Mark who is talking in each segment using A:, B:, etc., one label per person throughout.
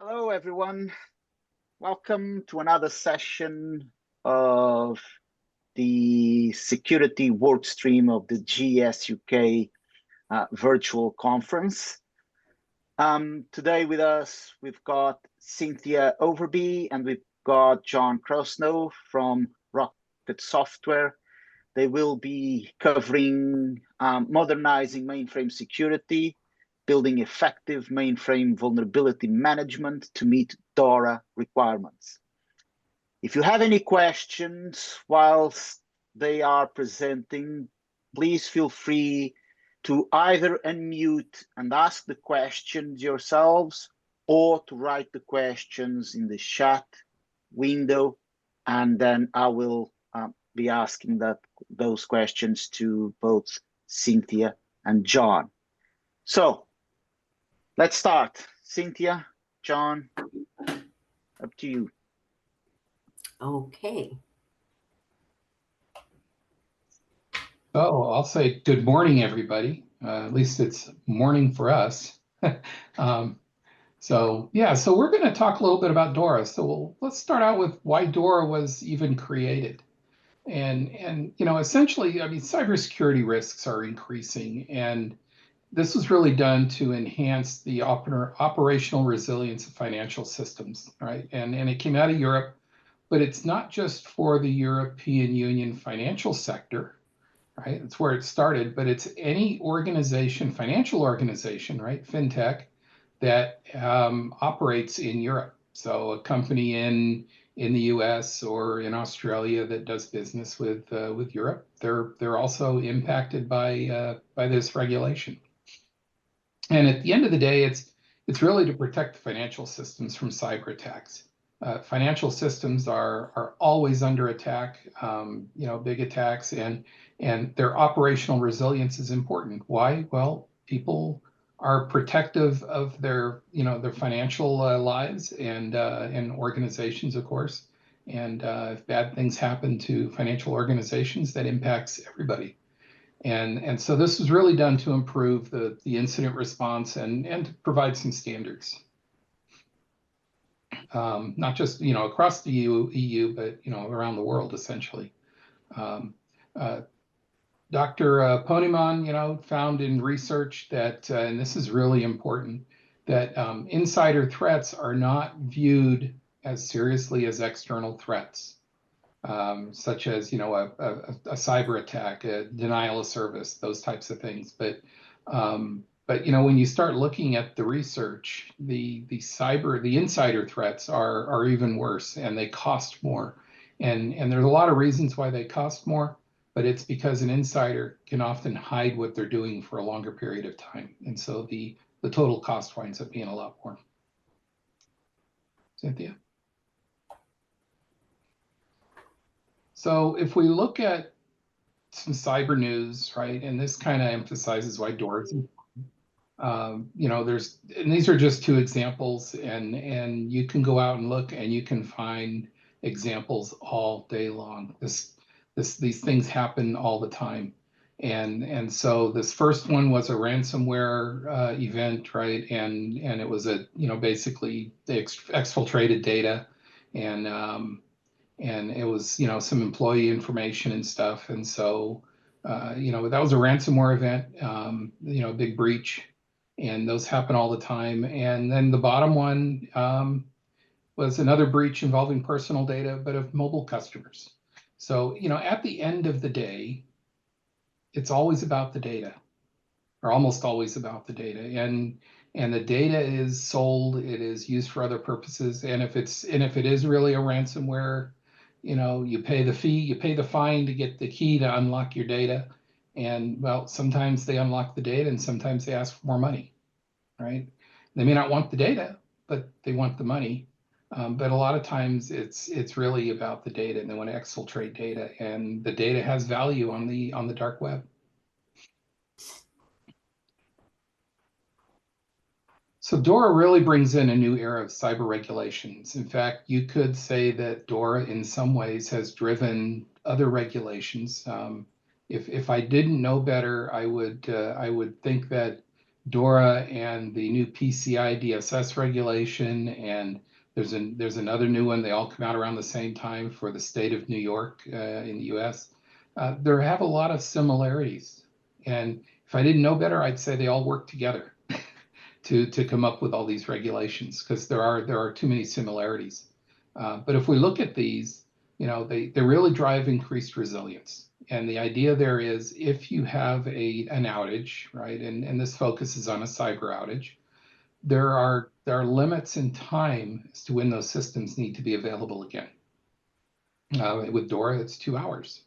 A: Hello, everyone. Welcome to another session of the security workstream of the GS UK virtual conference. Today with us, we've got Cynthia Overby and we've got John Krosno from Rocket Software. They will be covering modernizing mainframe security, building effective mainframe vulnerability management to meet DORA requirements. If you have any questions whilst they are presenting, please feel free to either unmute and ask the questions yourselves or to write the questions in the chat window, and then I will be asking those questions to both Cynthia and John. So let's start. Cynthia, John, up to you.
B: Okay.
C: Oh, I'll say good morning, everybody. At least it's morning for us. So we're going to talk a little bit about DORA. So let's start out with why DORA was even created. And essentially, I mean, cybersecurity risks are increasing, and this was really done to enhance the operational resilience of financial systems, right? And it came out of Europe, but it's not just for the European Union financial sector, right? That's where it started, but it's any organization, financial organization, right? FinTech that operates in Europe. So a company in the U.S. or in Australia that does business with Europe, they're also impacted by this regulation. And at the end of the day, it's really to protect the financial systems from cyber attacks. Financial systems are always under attack, big attacks, and their operational resilience is important. Why? Well, people are protective of their financial lives and organizations, of course. And if bad things happen to financial organizations, that impacts everybody. And so this was really done to improve the incident response and to provide some standards. Not just across the EU, but around the world essentially. Dr. Poniman, found in research that, and this is really important, that insider threats are not viewed as seriously as external threats, such as a cyber attack, a denial of service, those types of things. But when you start looking at the research, the insider threats are even worse, and they cost more. And there's a lot of reasons why they cost more, but it's because an insider can often hide what they're doing for a longer period of time. And so the total cost winds up being a lot more. Cynthia? So if we look at some cyber news, right, and this kind of emphasizes why DORA is important. And these are just two examples, and you can go out and look and you can find examples all day long. These things happen all the time. And so this first one was a ransomware event, right? And it was basically they exfiltrated data, and it was some employee information and stuff. And so that was a ransomware event, big breach, and those happen all the time. And then the bottom one was another breach involving personal data, but of mobile customers. So, at the end of the day, it's always about the data, or almost always about the data. And the data is sold, it is used for other purposes. And if it is really a ransomware, you pay the fee, you pay the fine to get the key to unlock your data. And well, sometimes they unlock the data and sometimes they ask for more money, right? They may not want the data, but they want the money. But a lot of times it's really about the data, and they want to exfiltrate data, and the data has value on the dark web. So DORA really brings in a new era of cyber regulations. In fact, you could say that DORA in some ways has driven other regulations. If I didn't know better, I would think that DORA and the new PCI DSS regulation, and there's another new one. They all come out around the same time for the state of New York in the U.S. There have a lot of similarities, and if I didn't know better, I'd say they all work together to come up with all these regulations because there are too many similarities. But if we look at these, they really drive increased resilience. And the idea there is if you have an outage, right, and this focuses on a cyber outage, there are limits in time as to when those systems need to be available again. With DORA, it's 2 hours.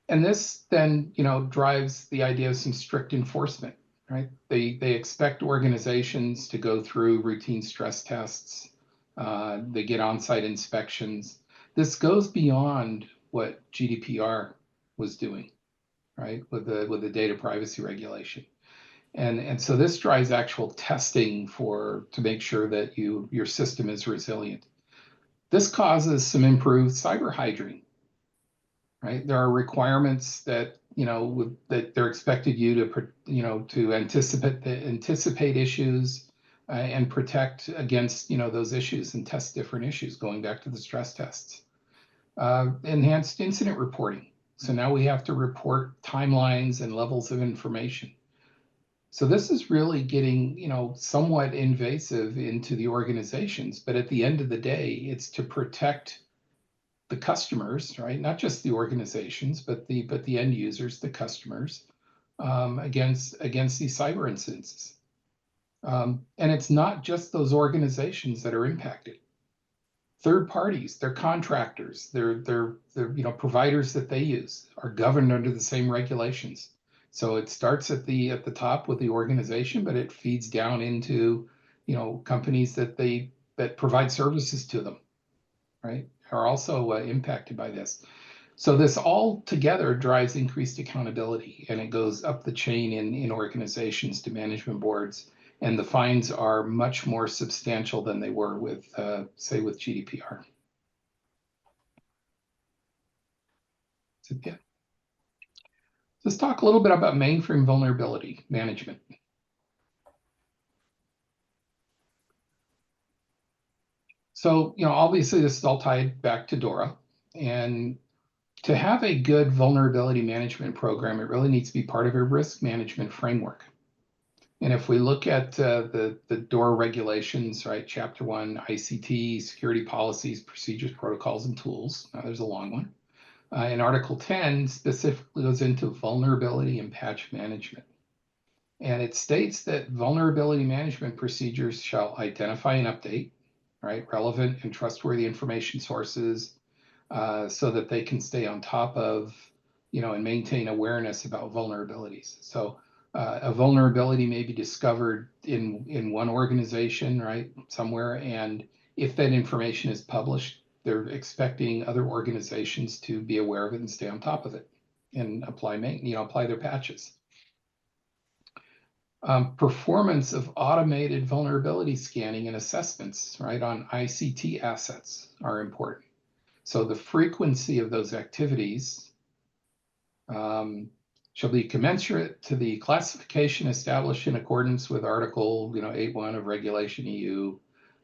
C: And this then, drives the idea of some strict enforcement, right? They expect organizations to go through routine stress tests. They get on-site inspections. This goes beyond what GDPR was doing, right, with the data privacy regulation. And so this drives actual testing to make sure that your system is resilient. This causes some improved cyber hygiene, right? There are requirements that that they're expected you to anticipate issues and protect against those issues and test different issues. Going back to the stress tests, enhanced incident reporting. So now we have to report timelines and levels of information. So this is really getting somewhat invasive into the organizations, but at the end of the day, it's to protect the customers, right? Not just the organizations, but the end users, the customers, against these cyber incidents. And it's not just those organizations that are impacted. Third parties, their contractors, their providers that they use are governed under the same regulations. So it starts at the top with the organization, but it feeds down into companies that provide services to them, right? Are also impacted by this. So this all together drives increased accountability, and it goes up the chain in organizations to management boards, and the fines are much more substantial than they were with, say, with GDPR. So, yeah. Let's talk a little bit about mainframe vulnerability management. So, obviously this is all tied back to DORA, and to have a good vulnerability management program, it really needs to be part of a risk management framework. And if we look at the DORA regulations, right, Chapter 1, ICT, security policies, procedures, protocols, and tools, there's a long one. And Article 10 specifically goes into vulnerability and patch management. And it states that vulnerability management procedures shall identify and update, right, relevant and trustworthy information sources, so that they can stay on top of, and maintain awareness about vulnerabilities. So a vulnerability may be discovered in one organization, right, somewhere, and if that information is published, they're expecting other organizations to be aware of it and stay on top of it and apply their patches. Performance of automated vulnerability scanning and assessments, right, on ICT assets are important. So the frequency of those activities shall be commensurate to the classification established in accordance with Article 8.1 of Regulation EU,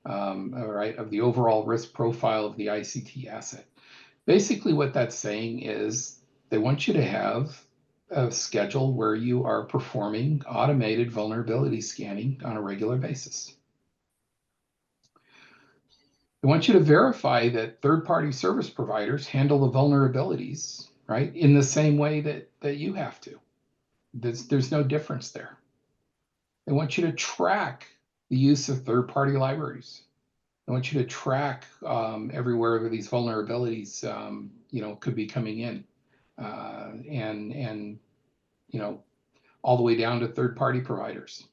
C: right, of the overall risk profile of the ICT asset. Basically, what that's saying is they want you to have a schedule where you are performing automated vulnerability scanning on a regular basis. They want you to verify that third-party service providers handle the vulnerabilities, right, in the same way that you have to. There's no difference there. They want you to track the use of third-party libraries. They want you to track everywhere where these vulnerabilities, could be coming in, and all the way down to third-party providers.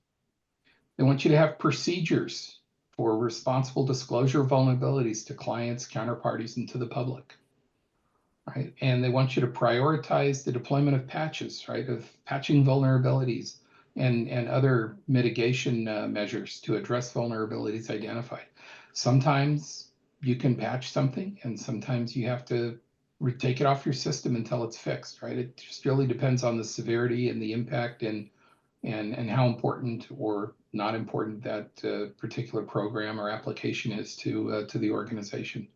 C: They want you to have procedures for responsible disclosure of vulnerabilities to clients, counterparties, and to the public, right? And they want you to prioritize the deployment of patches, right, of patching vulnerabilities and other mitigation measures to address vulnerabilities identified. Sometimes you can patch something, and sometimes you have to take it off your system until it's fixed, right? It just really depends on the severity and the impact and and how important or not important that particular program or application is to the organization.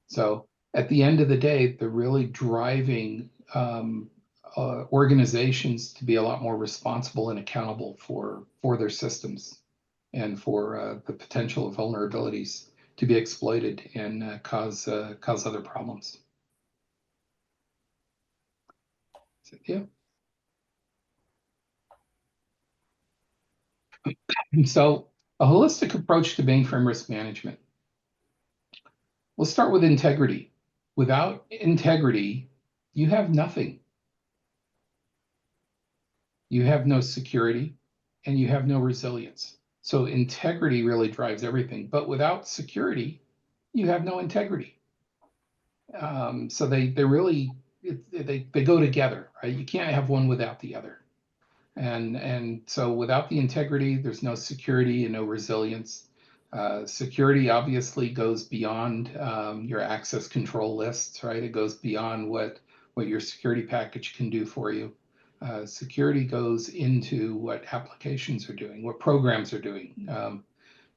C: So at the end of the day, they're really driving organizations to be a lot more responsible and accountable for their systems and for the potential of vulnerabilities to be exploited and cause other problems. Yeah. So a holistic approach to mainframe risk management. We'll start with integrity. Without integrity, you have nothing. You have no security and you have no resilience. So integrity really drives everything. But without security, you have no integrity. So they really they go together, right? You can't have one without the other. And so without the integrity, there's no security and no resilience. Security obviously goes beyond your access control lists, right? It goes beyond what your security package can do for you. Security goes into what applications are doing, what programs are doing,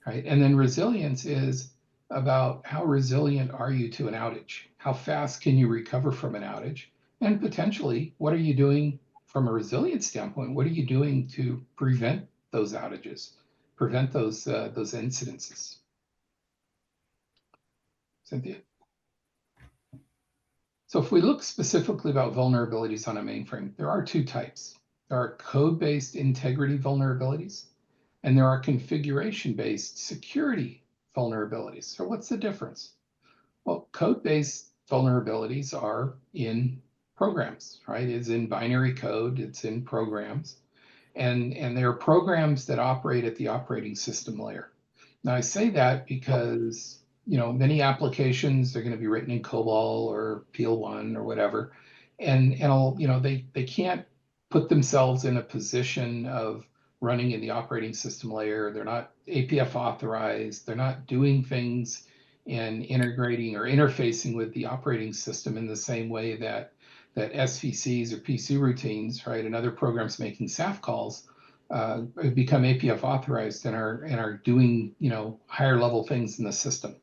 C: right? And then resilience is about how resilient are you to an outage? How fast can you recover from an outage? And potentially, what are you doing from a resilience standpoint? What are you doing to prevent those outages, prevent those incidences? Cynthia? So if we look specifically about vulnerabilities on a mainframe, there are two types. There are code-based integrity vulnerabilities, and there are configuration-based security vulnerabilities. So what's the difference? Well, code-based vulnerabilities are in programs, right? It's in binary code, it's in programs, and there are programs that operate at the operating system layer. Now I say that because many applications are going to be written in COBOL or PL1 or whatever, and they can't put themselves in a position of running in the operating system layer. They're not APF authorized. They're not doing things and integrating or interfacing with the operating system in the same way that SVCs or PC routines, right, and other programs making SAF calls become APF authorized and are doing higher level things in the system.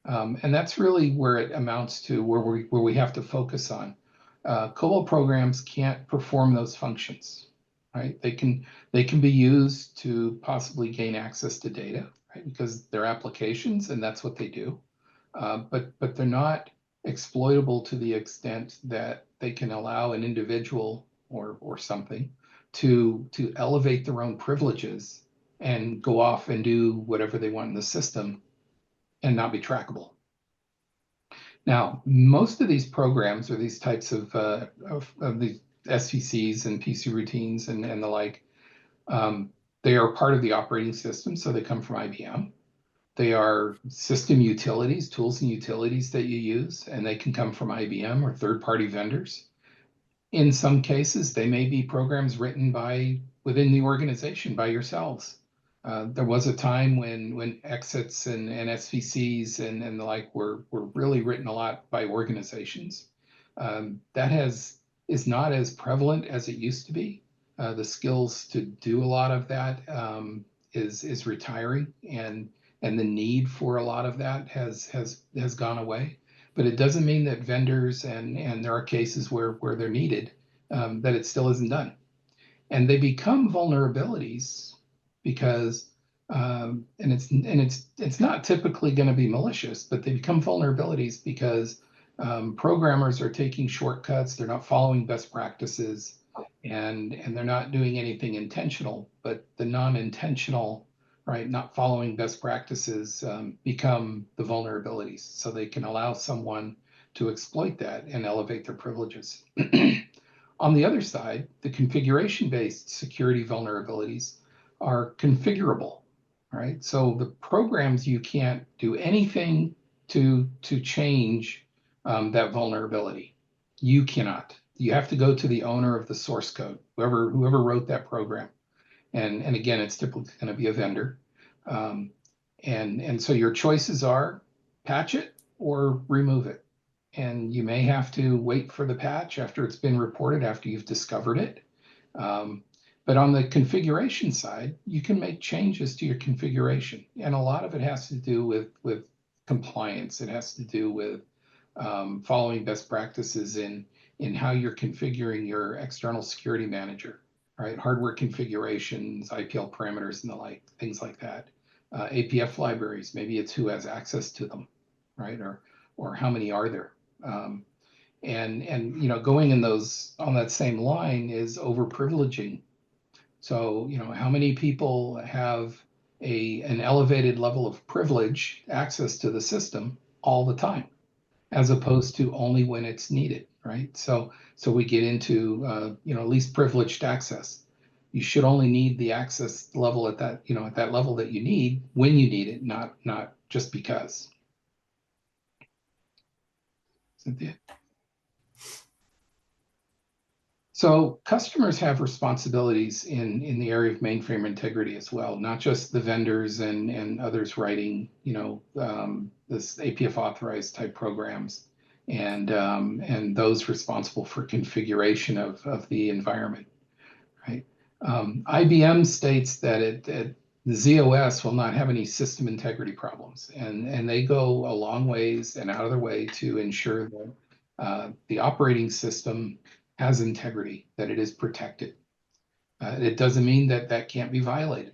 C: And that's really where it amounts to where we have to focus on. COBOL programs can't perform those functions, right? They can be used to possibly gain access to data, right? Because they're applications and that's what they do. But they're not exploitable to the extent that they can allow an individual or something to elevate their own privileges and go off and do whatever they want in the system and not be trackable. Now, most of these programs or these types of the SVCs and PC routines and the like, they are part of the operating system, so they come from IBM. They are system utilities, tools and utilities that you use, and they can come from IBM or third-party vendors. In some cases, they may be programs written within the organization by yourselves. There was a time when exits and SVCs and the like were really written a lot by organizations. That is not as prevalent as it used to be. The skills to do a lot of that is retiring, and the need for a lot of that has gone away. But it doesn't mean that vendors and there are cases where they're needed, that it still isn't done. And they become vulnerabilities because and it's not typically going to be malicious, but they become vulnerabilities because programmers are taking shortcuts, they're not following best practices, and they're not doing anything intentional, but the non-intentional, right, not following best practices become the vulnerabilities. So they can allow someone to exploit that and elevate their privileges. On the other side, the configuration-based security vulnerabilities are configurable, right? So the programs, you can't do anything to change that vulnerability. You cannot. You have to go to the owner of the source code, whoever wrote that program. And again, it's typically going to be a vendor. And so your choices are patch it or remove it. And you may have to wait for the patch after it's been reported, after you've discovered it. But on the configuration side, you can make changes to your configuration. And a lot of it has to do with compliance. It has to do with following best practices in how you're configuring your external security manager, right? Hardware configurations, IPL parameters, and the like, things like that. APF libraries, maybe it's who has access to them, right? Or how many are there? And going in those on that same line is overprivileging. So how many people have an elevated level of privilege access to the system all the time, as opposed to only when it's needed, right? So we get into least privileged access. You should only need the access level at that level that you need when you need it, not just because. Cynthia? So customers have responsibilities in the area of mainframe integrity as well, not just the vendors and others writing, this APF authorized type programs and those responsible for configuration of the environment, right? IBM states that the ZOS will not have any system integrity problems, and they go a long ways and out of their way to ensure that the operating system has integrity, that it is protected. It doesn't mean that that can't be violated,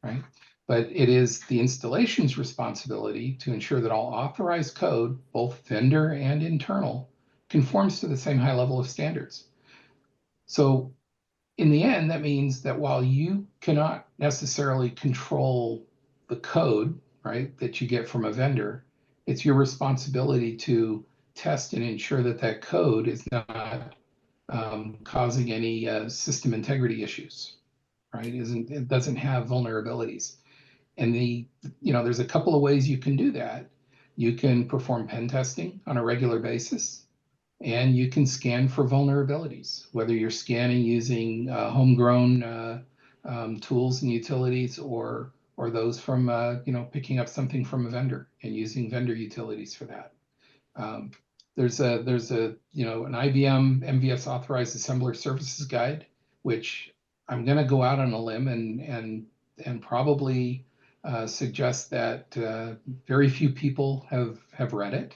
C: right? But it is the installation's responsibility to ensure that all authorized code, both vendor and internal, conforms to the same high level of standards. So in the end, that means that while you cannot necessarily control the code, right, that you get from a vendor, it's your responsibility to test and ensure that that code is not causing any system integrity issues, right? It doesn't have vulnerabilities. And there's a couple of ways you can do that. You can perform pen testing on a regular basis, and you can scan for vulnerabilities, whether you're scanning using homegrown tools and utilities or those from picking up something from a vendor and using vendor utilities for that. There's an IBM MVS authorized assembler services guide, which I'm going to go out on a limb and probably suggest that very few people have read it.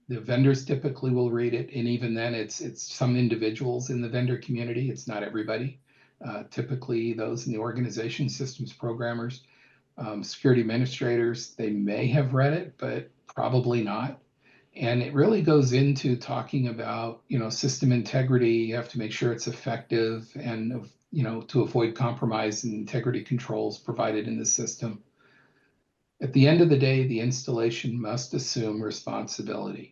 C: The vendors typically will read it, and even then, it's some individuals in the vendor community. It's not everybody. Typically, those in the organization, systems programmers, security administrators, they may have read it, but probably not. And it really goes into talking about, system integrity. You have to make sure it's effective and, to avoid compromise and integrity controls provided in the system. At the end of the day, the installation must assume responsibility.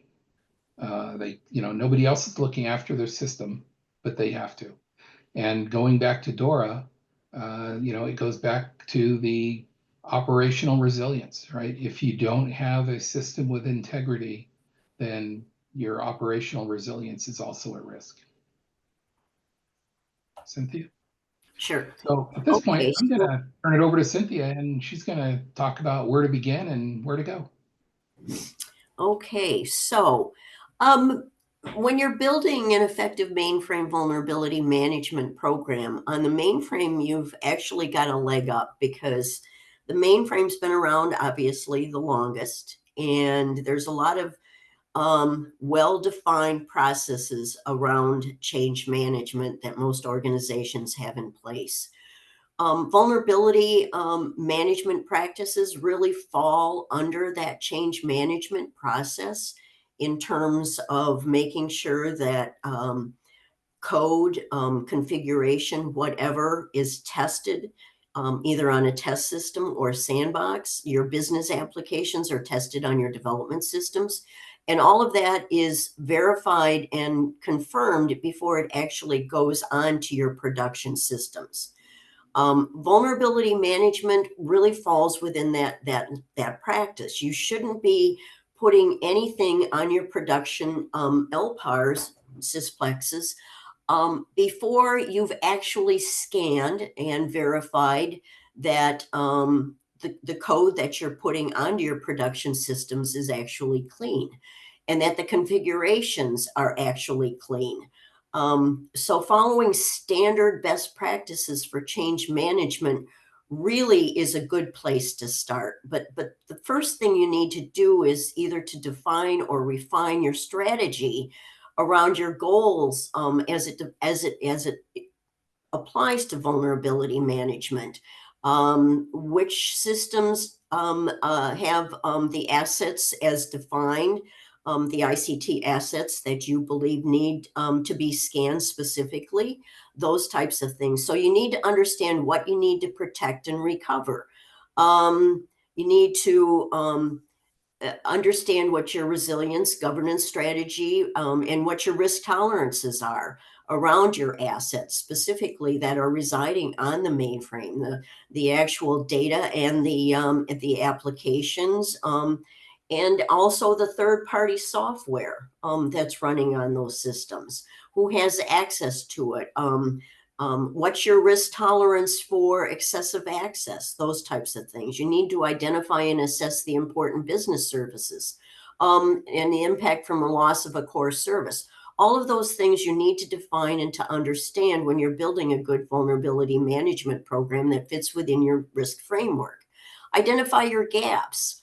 C: Nobody else is looking after their system, but they have to. And going back to DORA, it goes back to the operational resilience, right? If you don't have a system with integrity, then your operational resilience is also at risk. Cynthia?
B: Sure.
C: So at this point, I'm going to turn it over to Cynthia, and she's going to talk about where to begin and where to go.
B: Okay, so when you're building an effective mainframe vulnerability management program, on the mainframe, you've actually got a leg up because the mainframe's been around, obviously, the longest, and there's a lot of well-defined processes around change management that most organizations have in place. Vulnerability management practices really fall under that change management process in terms of making sure that code, configuration, whatever is tested either on a test system or sandbox. Your business applications are tested on your development systems. And all of that is verified and confirmed before it actually goes on to your production systems. Vulnerability management really falls within that practice. You shouldn't be putting anything on your production LPARs, sysplexes, before you've actually scanned and verified that the code that you're putting onto your production systems is actually clean and that the configurations are actually clean. So following standard best practices for change management really is a good place to start. But the first thing you need to do is either to define or refine your strategy around your goals as it applies to vulnerability management. Which systems have the assets as defined, the ICT assets that you believe need to be scanned specifically, those types of things. So you need to understand what you need to protect and recover. You need to understand what your resilience governance strategy and what your risk tolerances are around your assets, specifically that are residing on the mainframe, the actual data and the applications, and also the third-party software that's running on those systems. Who has access to it? What's your risk tolerance for excessive access? Those types of things. You need to identify and assess the important business services and the impact from a loss of a core service. All of those things you need to define and to understand when you're building a good vulnerability management program that fits within your risk framework. Identify your gaps.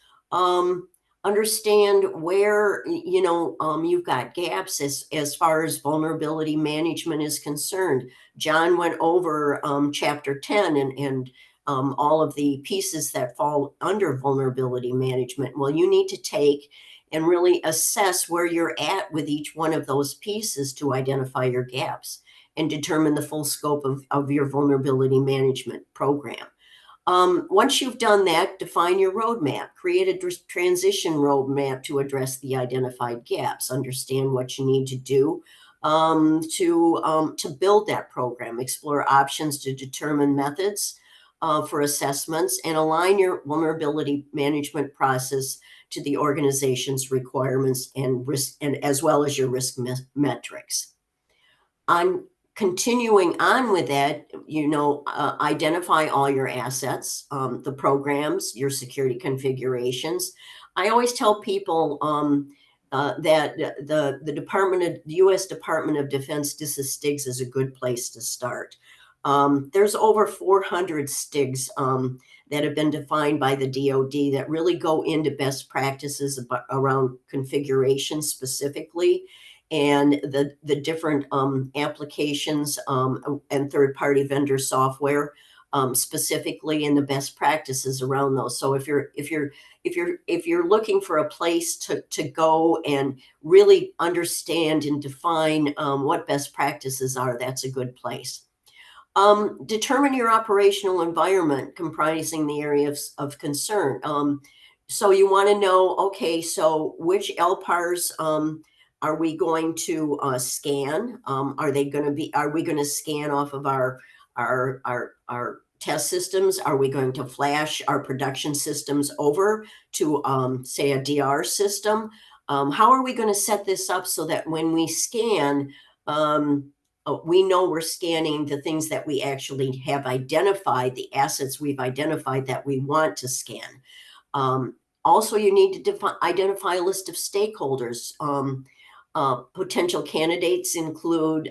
B: Understand where you've got gaps as far as vulnerability management is concerned. John went over chapter 10 and all of the pieces that fall under vulnerability management. Well, you need to take and really assess where you're at with each one of those pieces to identify your gaps and determine the full scope of your vulnerability management program. Once you've done that, define your roadmap, create a transition roadmap to address the identified gaps, understand what you need to do to build that program, explore options to determine methods for assessments, and align your vulnerability management process to the organization's requirements and risk, and as well as your risk metrics. On continuing on with that, identify all your assets, the programs, your security configurations. I always tell people that the U.S. Department of Defense DISA-STIGs is a good place to start. There's over 400 STIGs that have been defined by the DoD that really go into best practices around configuration specifically, and the different applications and third-party vendor software specifically, and the best practices around those. So if you're looking for a place to go and really understand and define what best practices are, that's a good place. Determine your operational environment comprising the areas of concern. So you want to know, okay, so which LPARs are we going to scan? Are we going to scan off of our test systems? Are we going to flash our production systems over to, say, a DR system? How are we going to set this up so that when we scan, we know we're scanning the things that we actually have identified, the assets we've identified that we want to scan. Also, you need to identify a list of stakeholders. Potential candidates include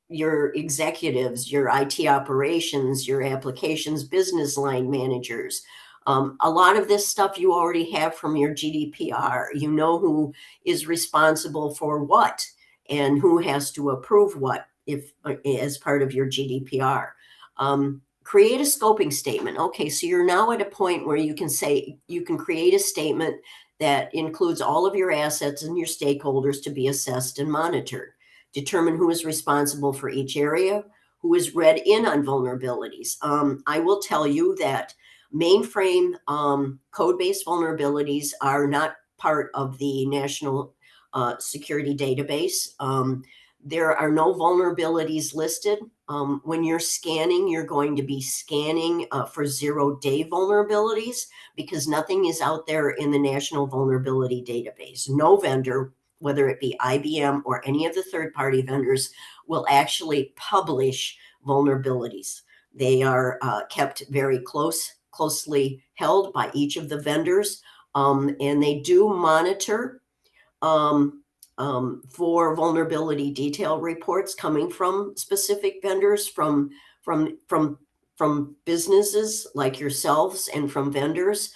B: your executives, your IT operations, your applications business line managers. A lot of this stuff you already have from your GDPR. You know who is responsible for what and who has to approve what if as part of your GDPR. Create a scoping statement. Okay, so you're now at a point where you can create a statement that includes all of your assets and your stakeholders to be assessed and monitored. Determine who is responsible for each area, who is read in on vulnerabilities. I will tell you that mainframe code-based vulnerabilities are not part of the National Security Database. There are no vulnerabilities listed. When you're scanning, you're going to be scanning for 0-day vulnerabilities because nothing is out there in the National Vulnerability Database. No vendor, whether it be IBM or any of the third-party vendors, will actually publish vulnerabilities. They are kept very closely held by each of the vendors, and they do monitor for vulnerability detail reports coming from specific vendors, from businesses like yourselves and from vendors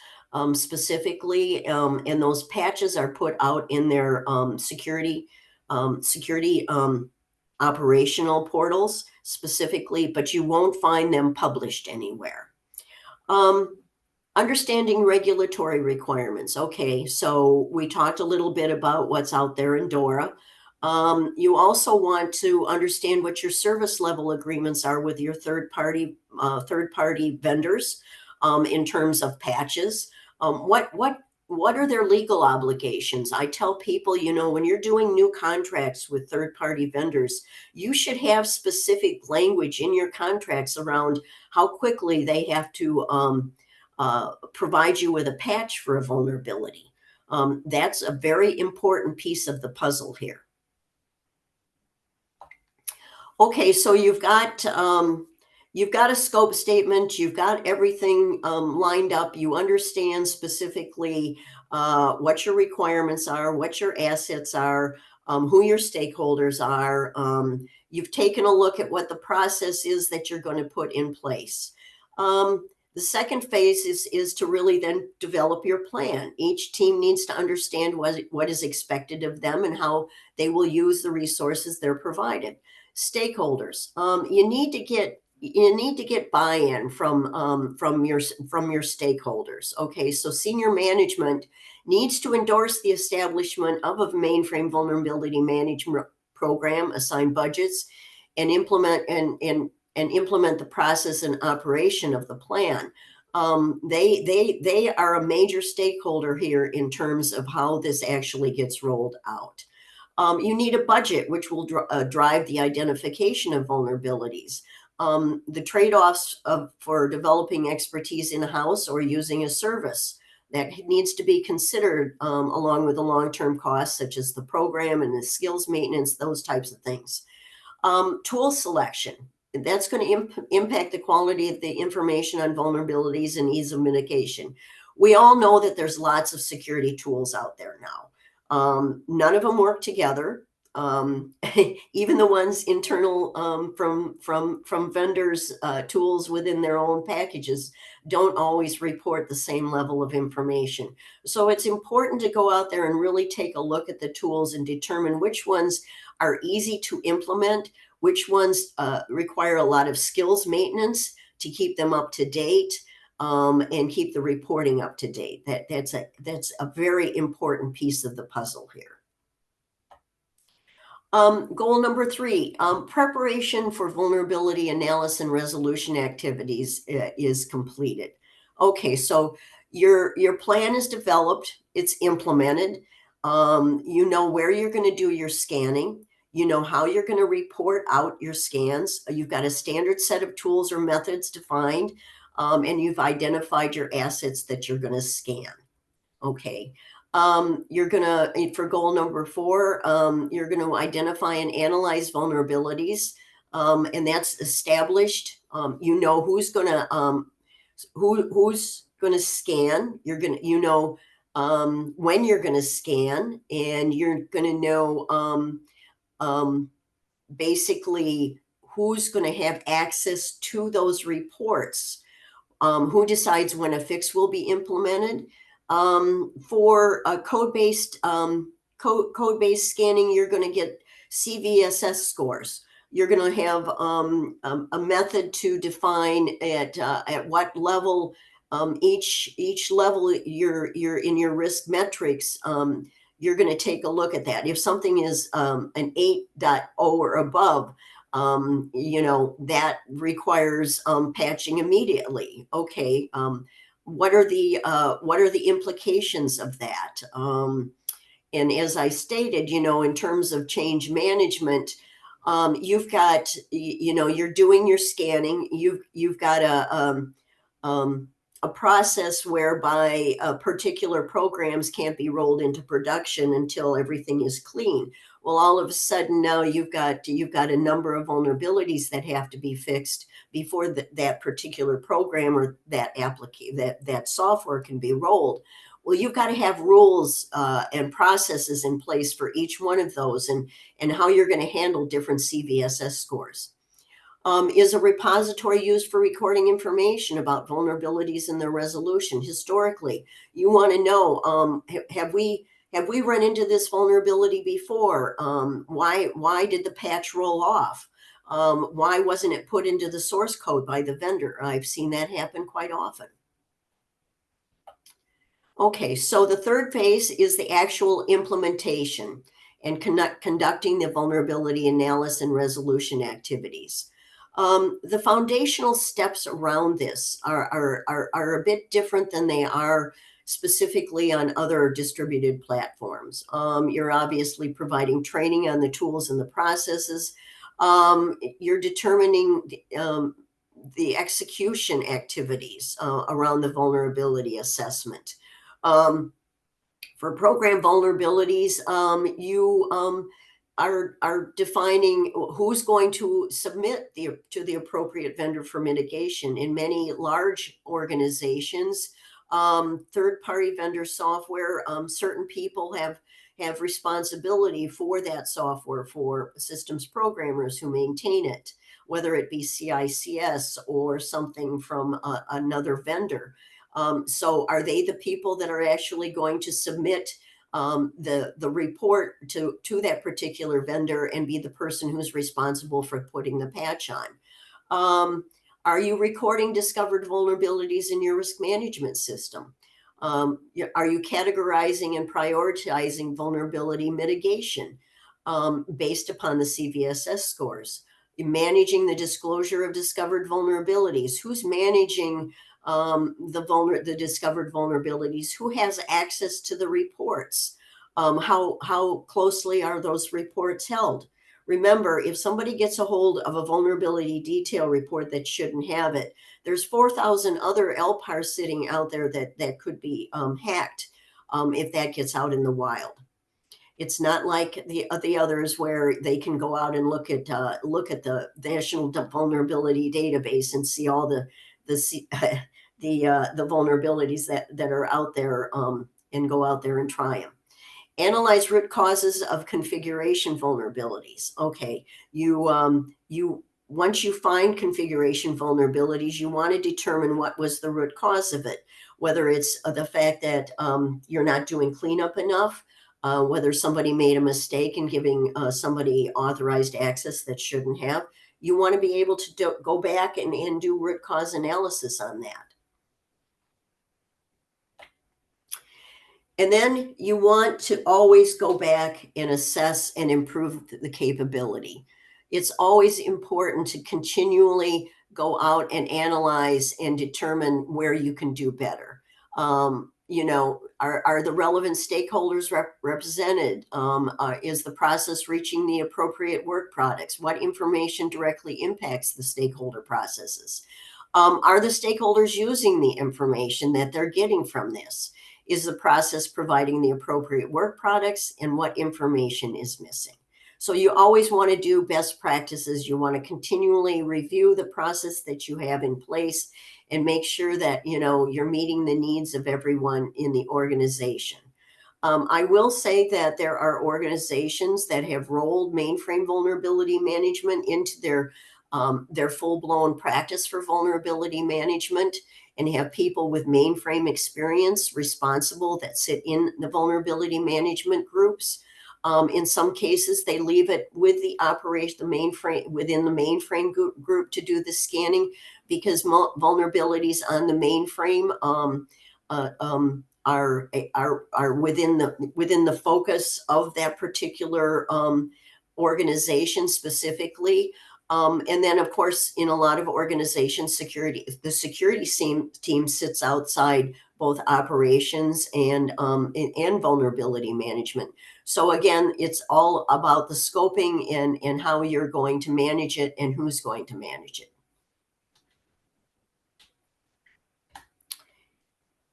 B: specifically, and those patches are put out in their security operational portals specifically, but you won't find them published anywhere. Understanding regulatory requirements. Okay, so we talked a little bit about what's out there in DORA. You also want to understand what your service level agreements are with your third-party vendors in terms of patches. What are their legal obligations? I tell people, when you're doing new contracts with third-party vendors, you should have specific language in your contracts around how quickly they have to provide you with a patch for a vulnerability. That's a very important piece of the puzzle here. Okay, so you've got a scope statement, you've got everything lined up, you understand specifically what your requirements are, what your assets are, who your stakeholders are. You've taken a look at what the process is that you're going to put in place. The second phase is to really then develop your plan. Each team needs to understand what is expected of them and how they will use the resources they're provided. Stakeholders, you need to get buy-in from your stakeholders. Okay, so senior management needs to endorse the establishment of a mainframe vulnerability management program, assign budgets, and implement the process and operation of the plan. They are a major stakeholder here in terms of how this actually gets rolled out. You need a budget, which will drive the identification of vulnerabilities. The trade-offs for developing expertise in-house or using a service that needs to be considered along with the long-term costs, such as the program and the skills maintenance, those types of things. Tool selection. That's going to impact the quality of the information on vulnerabilities and ease of mitigation. We all know that there's lots of security tools out there now. None of them work together. Even the ones internal from vendors, tools within their own packages don't always report the same level of information. So it's important to go out there and really take a look at the tools and determine which ones are easy to implement, which ones require a lot of skills maintenance to keep them up to date. And keep the reporting up to date. That's a very important piece of the puzzle here. Goal number 3, preparation for vulnerability analysis and resolution activities is completed. Okay, so your plan is developed, it's implemented. You know where you're going to do your scanning. You know how you're going to report out your scans. You've got a standard set of tools or methods defined. And you've identified your assets that you're going to scan. Okay. You're going to, for goal number 4, you're going to identify and analyze vulnerabilities. And that's established. You know who's going to, who's going to scan. You're going to, when you're going to scan, and you're going to know, basically who's going to have access to those reports. Who decides when a fix will be implemented. For a code-based scanning, you're going to get CVSS scores. You're going to have a method to define at what level each level you're in your risk metrics. You're going to take a look at that. If something is an 8.0 or above, that requires patching immediately. Okay, what are the implications of that? And as I stated, in terms of change management, you've got, you're doing your scanning. You've got a process whereby particular programs can't be rolled into production until everything is clean. Well, all of a sudden now you've got a number of vulnerabilities that have to be fixed before that particular program or that software can be rolled. Well, you've got to have rules and processes in place for each one of those, and how you're going to handle different CVSS scores. Is a repository used for recording information about vulnerabilities in their resolution? Historically, you want to know, have we run into this vulnerability before? Why did the patch roll off? Why wasn't it put into the source code by the vendor? I've seen that happen quite often. Okay, so the third phase is the actual implementation and conducting the vulnerability analysis and resolution activities. The foundational steps around this are a bit different than they are specifically on other distributed platforms. You're obviously providing training on the tools and the processes. You're determining the execution activities around the vulnerability assessment. For program vulnerabilities, you are defining who's going to submit to the appropriate vendor for mitigation. In many large organizations, third-party vendor software, certain people have responsibility for that software, for systems programmers who maintain it, whether it be CICS or something from another vendor. So are they the people that are actually going to submit the report to that particular vendor and be the person who's responsible for putting the patch on? Are you recording discovered vulnerabilities in your risk management system? Are you categorizing and prioritizing vulnerability mitigation based upon the CVSS scores? Managing the disclosure of discovered vulnerabilities. Who's managing the discovered vulnerabilities? Who has access to the reports? How closely are those reports held? Remember, if somebody gets a hold of a vulnerability detail report that shouldn't have it, there's 4,000 other LPARs sitting out there that could be hacked if that gets out in the wild. It's not like the others where they can go out and look at the National Vulnerability Database and see all the vulnerabilities that are out there and go out there and try them. Analyze root causes of configuration vulnerabilities. Okay, once you find configuration vulnerabilities, you want to determine what was the root cause of it, whether it's the fact that you're not doing cleanup enough, whether somebody made a mistake in giving somebody authorized access that shouldn't have. You want to be able to go back and do root cause analysis on that. And then you want to always go back and assess and improve the capability. It's always important to continually go out and analyze and determine where you can do better. Are the relevant stakeholders represented? Is the process reaching the appropriate work products? What information directly impacts the stakeholder processes? Are the stakeholders using the information that they're getting from this? Is the process providing the appropriate work products, and what information is missing? So you always want to do best practices. You want to continually review the process that you have in place and make sure that you're meeting the needs of everyone in the organization. I will say that there are organizations that have rolled mainframe vulnerability management into their full-blown practice for vulnerability management, and have people with mainframe experience responsible that sit in the vulnerability management groups. In some cases, they leave it with the mainframe within the mainframe group to do the scanning, because vulnerabilities on the mainframe are within the focus of that particular organization specifically. And then, of course, in a lot of organizations, the security team sits outside both operations and vulnerability management. So again, it's all about the scoping and how you're going to manage it and who's going to manage it.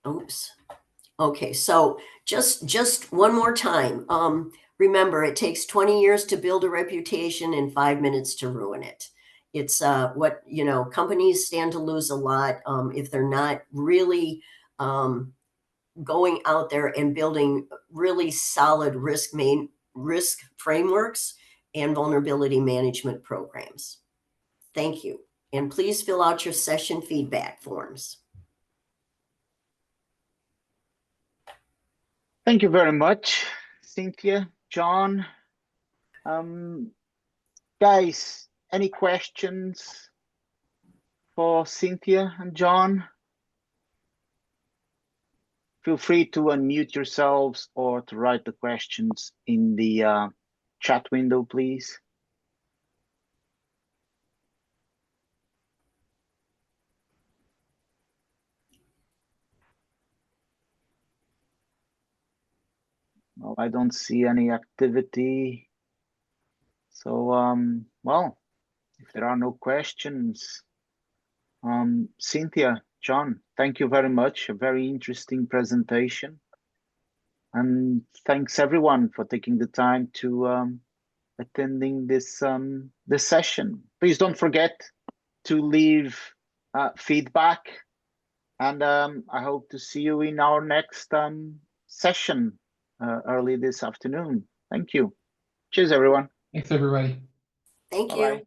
B: Oops. Okay, so just one more time. Remember, it takes 20 years to build a reputation and 5 minutes to ruin it. It's what companies stand to lose a lot if they're not really going out there and building really solid risk frameworks and vulnerability management programs. Thank you. And please fill out your session feedback forms.
A: Thank you very much, Cynthia, John. Guys, any questions for Cynthia and John? Feel free to unmute yourselves or to write the questions in the chat window, please. Well, I don't see any activity. So, well, if there are no questions, Cynthia, John, thank you very much. A very interesting presentation. And thanks everyone for taking the time to attending this this session. Please don't forget to leave feedback, and I hope to see you in our next session early this afternoon. Thank you. Cheers, everyone.
C: Thanks, everybody.
B: Thank
A: Bye-bye.
B: you.